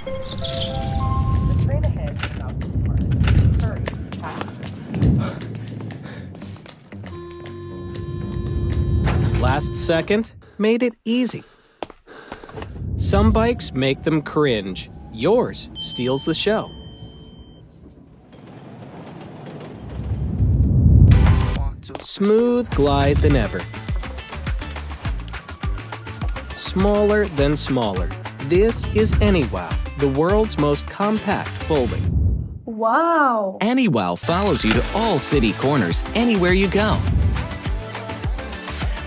The train ahead is about to depart. Please hurry. Last second made it easy. Some bikes make them cringe. Yours steals the show. Smooth glide than ever. Smaller than smaller. This is Aniwow, the world's most compact folding. Wow! Aniwow follows you to all city corners anywhere you go.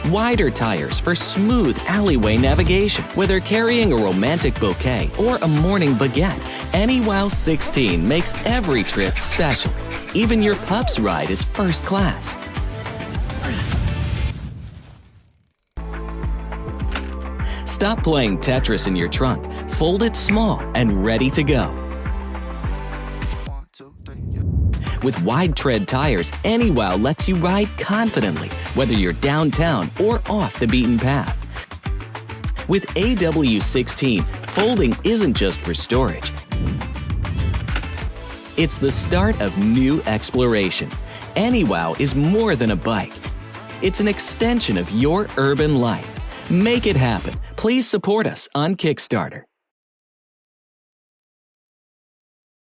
Wider tires for smooth alleyway navigation. Whether carrying a romantic bouquet or a morning baguette, Aniwow 16 makes every trip special. Even your pup's ride is first class. Stop playing Tetris in your trunk. Fold it small and ready to go. With wide tread tires, Aniwow lets you ride confidently, whether you're downtown or off the beaten path. With AW16, folding isn't just for storage. It's the start of new exploration. Aniwow is more than a bike. It's an extension of your urban life. Make it happen. Please support us on Kickstarter.